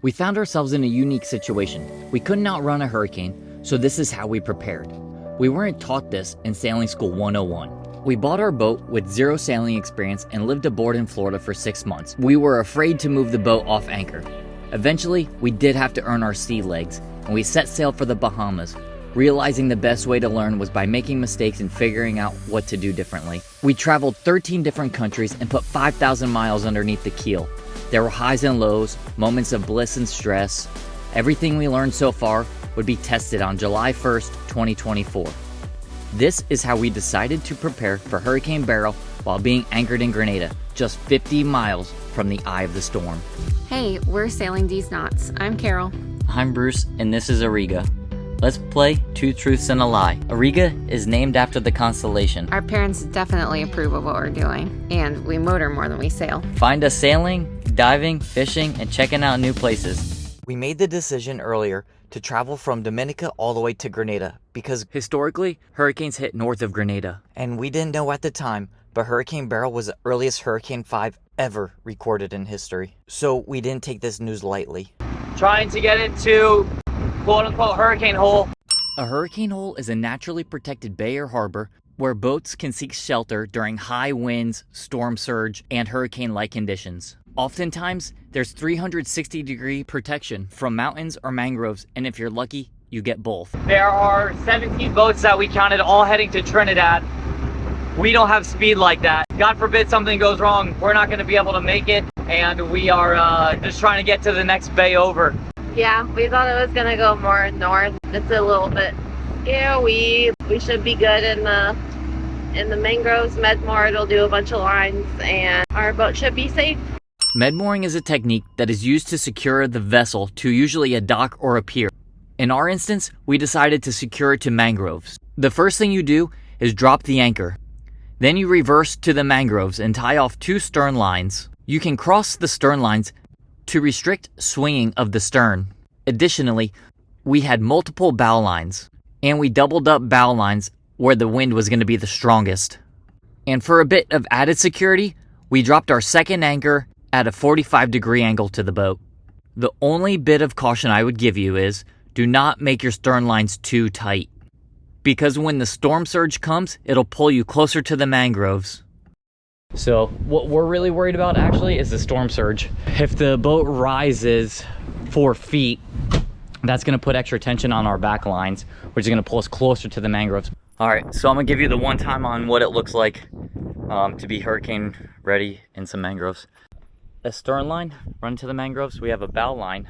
We found ourselves in a unique situation. We couldn't outrun a hurricane, so this is how we prepared. We weren't taught this in Sailing School 101. We bought our boat with zero sailing experience and lived aboard in Florida for 6 months. We were afraid to move the boat off anchor. Eventually, we did have to earn our sea legs, and we set sail for the Bahamas, realizing the best way to learn was by making mistakes and figuring out what to do differently. We traveled 13 different countries and put 5,000 miles underneath the keel. There were highs and lows, moments of bliss and stress. Everything we learned so far would be tested on July 1st, 2024. This is how we decided to prepare for Hurricane Beryl while being anchored in Grenada, just 50 miles from the eye of the storm. Hey, we're sailing Deez Knots. I'm Carol. I'm Bruce, and this is Auriga. Let's play Two Truths and a Lie. Auriga is named after the constellation. Our parents definitely approve of what we're doing, and we motor more than we sail. Find us sailing, diving, fishing, and checking out new places. We made the decision earlier to travel from Dominica all the way to Grenada because historically, hurricanes hit north of Grenada. And we didn't know at the time, but Hurricane Beryl was the earliest Hurricane 5 ever recorded in history. So we didn't take this news lightly. Trying to get into quote-unquote hurricane hole. A hurricane hole is a naturally protected bay or harbor where boats can seek shelter during high winds, storm surge, and hurricane-like conditions. Oftentimes, there's 360-degree protection from mountains or mangroves, and if you're lucky, you get both. There are 17 boats that we counted all heading to Trinidad. We don't have speed like that. God forbid something goes wrong, we're not going to be able to make it, and we are just trying to get to the next bay over. Yeah, we thought it was gonna go more north. It's a little bit scary. We should be good in the mangroves. Medmore, it'll do a bunch of lines, and our boat should be safe. Medmooring is a technique that is used to secure the vessel to usually a dock or a pier. In our instance, we decided to secure it to mangroves. The first thing you do is drop the anchor. Then you reverse to the mangroves and tie off 2 stern lines. You can cross the stern lines to restrict swinging of the stern. Additionally, we had multiple bow lines, and we doubled up bow lines where the wind was going to be the strongest. And for a bit of added security, we dropped our second anchor at a 45-degree angle to the boat. The only bit of caution I would give you is do not make your stern lines too tight, because when the storm surge comes, it'll pull you closer to the mangroves. So what we're really worried about actually is the storm surge. If the boat rises 4 feet, that's gonna put extra tension on our back lines, which is gonna pull us closer to the mangroves. All right, so I'm gonna give you the one time on what it looks like to be hurricane ready in some mangroves. A stern line running to the mangroves. We have a bow line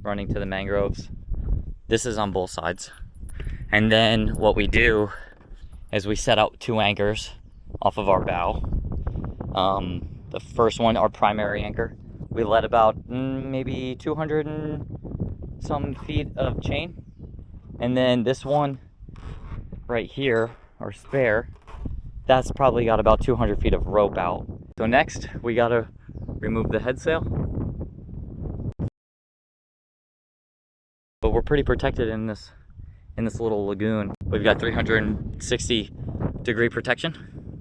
running to the mangroves. This is on both sides. And then what we do is we set out 2 anchors off of our bow. The first one, our primary anchor, we let about maybe 200 and some feet of chain. And then this one right here, our spare, that's probably got about 200 feet of rope out. So next, we gotta remove the head sail. But we're pretty protected in this little lagoon. We've got 360-degree protection,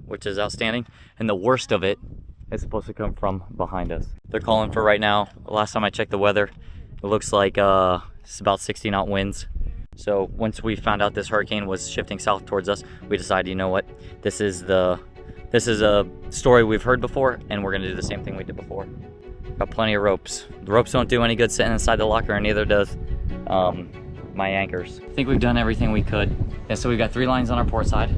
which is outstanding, and the worst of it is supposed to come from behind us. They're calling for right now, last time I checked the weather, it looks like it's about 60-knot winds. So once we found out this hurricane was shifting south towards us, we decided, you know what, this is a story we've heard before, and we're gonna do the same thing we did before. Got plenty of ropes. The ropes don't do any good sitting inside the locker, and neither does my anchors. I think we've done everything we could. Yeah, so we've got 3 lines on our port side,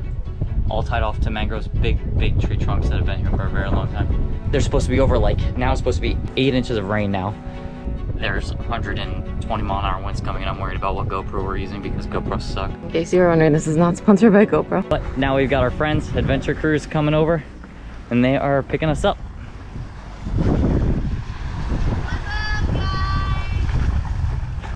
all tied off to mangroves, big tree trunks that have been here for a very long time. They're supposed to be over now it's supposed to be 8 inches of rain now. There's 120 mile-an-hour winds coming, and I'm worried about what GoPro we're using because GoPros suck. In case you were wondering, this is not sponsored by GoPro. But now we've got our friends, Adventure Cruise, coming over, and they are picking us up.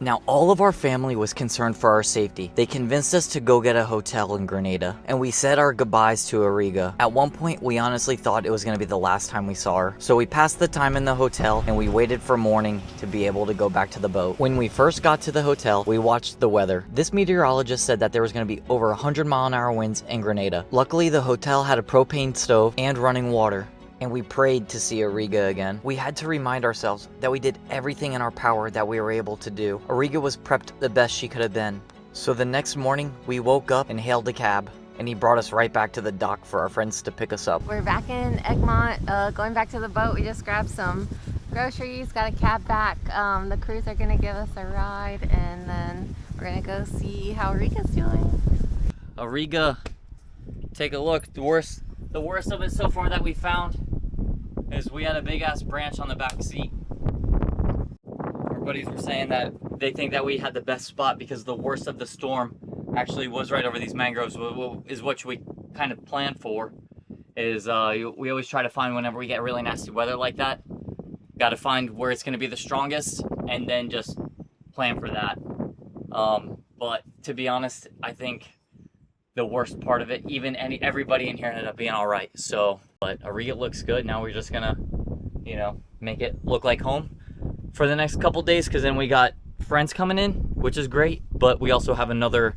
Now, all of our family was concerned for our safety. They convinced us to go get a hotel in Grenada, and we said our goodbyes to Auriga. At one point, we honestly thought it was going to be the last time we saw her. So we passed the time in the hotel, and we waited for morning to be able to go back to the boat. When we first got to the hotel, we watched the weather. This meteorologist said that there was going to be over 100 mile-an-hour winds in Grenada. Luckily, the hotel had a propane stove and running water. and we prayed to see Auriga again. We had to remind ourselves that we did everything in our power that we were able to do. Auriga was prepped the best she could have been. So the next morning, we woke up and hailed a cab, and he brought us right back to the dock for our friends to pick us up. We're back in Egmont, going back to the boat. We just grabbed some groceries, got a cab back. The crews are gonna give us a ride, and then we're gonna go see how Auriga's doing. Auriga, take a look. The worst of it so far that we found is we had a big ass branch on the back seat. Our buddies were saying that they think that we had the best spot because the worst of the storm actually was right over these mangroves, is what we kind of planned for. Is we always try to find, whenever we get really nasty weather like that, got to find where it's going to be the strongest and then just plan for that. But to be honest, I think the worst part of it, everybody in here ended up being all right. So, but Auriga looks good. Now we're just gonna, make it look like home for the next couple days, because then we got friends coming in, which is great. But we also have another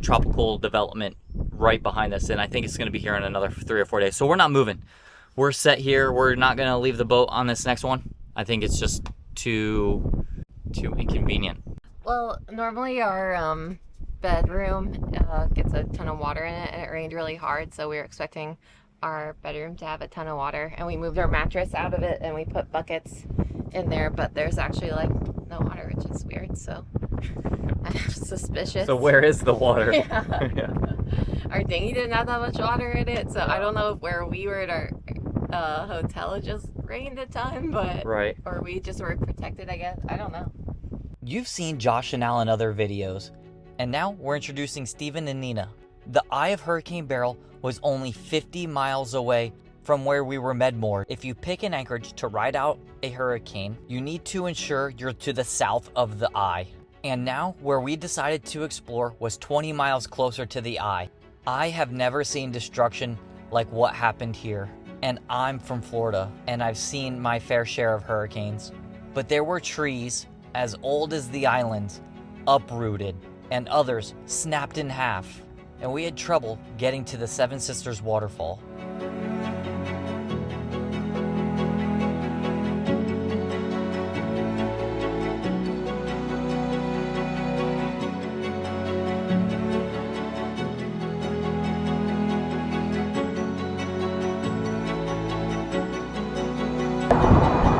tropical development right behind us, and I think it's gonna be here in another 3 or 4 days. So we're not moving. We're set here. We're not gonna leave the boat on this next one. I think it's just too inconvenient. Well, normally our bedroom gets a ton of water in it, and it rained really hard, so we were expecting our bedroom to have a ton of water, and we moved our mattress out of it and we put buckets in there, but there's actually no water, which is weird, so I'm suspicious. So where is the water? Yeah. Yeah. Our dinghy didn't have that much water in it, so I don't know if where we were at our hotel it just rained a ton, but Right. or we just were protected, I guess. I don't know. You've seen Josh and Al in other videos, and now we're introducing Steven and Nina. The eye of Hurricane Beryl was only 50 miles away from where we were med-moored. If you pick an anchorage to ride out a hurricane, you need to ensure you're to the south of the eye. And now, where we decided to explore was 20 miles closer to the eye. I have never seen destruction like what happened here. And I'm from Florida, and I've seen my fair share of hurricanes. But there were trees as old as the island, uprooted, and others snapped in half, and we had trouble getting to the Seven Sisters waterfall.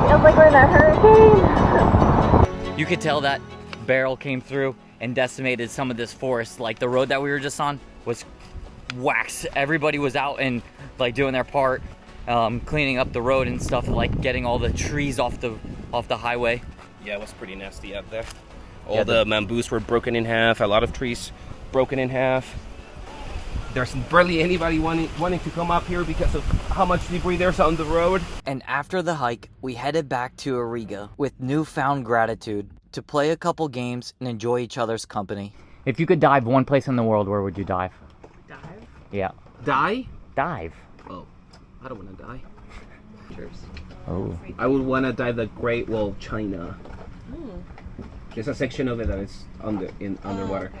Feels like we're in a hurricane. You could tell that Beryl came through and decimated some of this forest. Like the road that we were just on was waxed. Everybody was out and doing their part, cleaning up the road and stuff, getting all the trees off the highway. Yeah, it was pretty nasty out there. All the bamboos were broken in half, a lot of trees broken in half. There's barely anybody wanting to come up here because of how much debris there's on the road. And after the hike, we headed back to Auriga with newfound gratitude to play a couple games and enjoy each other's company. If you could dive one place in the world, where would you dive? Dive? Yeah. Die? Dive. Oh, I don't want to die. Oh. I would want to dive the Great Wall of China. There's a section of it that is underwater.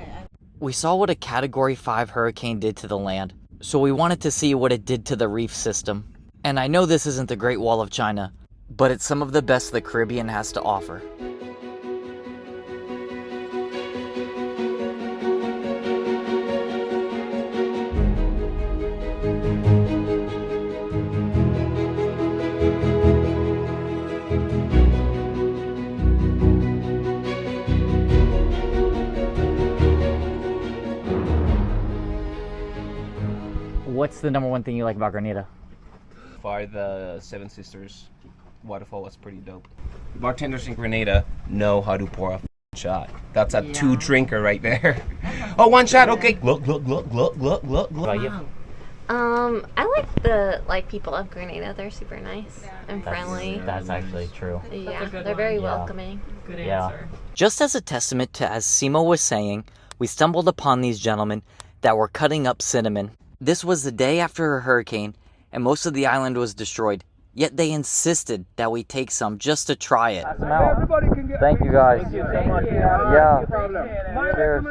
We saw what a Category 5 hurricane did to the land, so we wanted to see what it did to the reef system. And I know this isn't the Great Wall of China, but it's some of the best the Caribbean has to offer. What's the number one thing you like about Grenada? Far the Seven Sisters waterfall was pretty dope. Bartenders in Grenada know how to pour a shot. That's a 2-drinker right there. Oh, 1 shot. Okay. Look. What about you? I like people of Grenada. They're super nice and friendly. That's actually true. Yeah, they're very welcoming. Good answer. Just as a testament to, as Simo was saying, we stumbled upon these gentlemen that were cutting up cinnamon. This was the day after a hurricane, and most of the island was destroyed. Yet they insisted that we take some just to try it. Thank you guys. Thank you so much. Yeah. Cheers.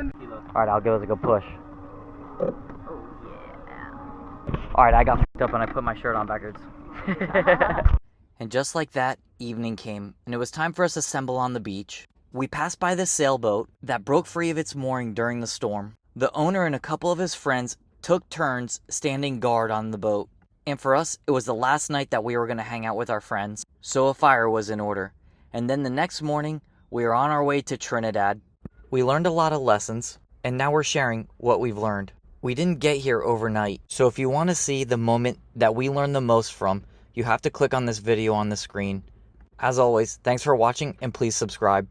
Alright, I'll give us a good push. Alright, I got f***ed up and I put my shirt on backwards. And just like that, evening came, and it was time for us to assemble on the beach. We passed by this sailboat that broke free of its mooring during the storm. The owner and a couple of his friends took turns standing guard on the boat. And for us, it was the last night that we were going to hang out with our friends, so a fire was in order. And then the next morning, we were on our way to Trinidad. We learned a lot of lessons, and now we're sharing what we've learned. We didn't get here overnight, so if you want to see the moment that we learned the most from, you have to click on this video on the screen. As always, thanks for watching and please subscribe.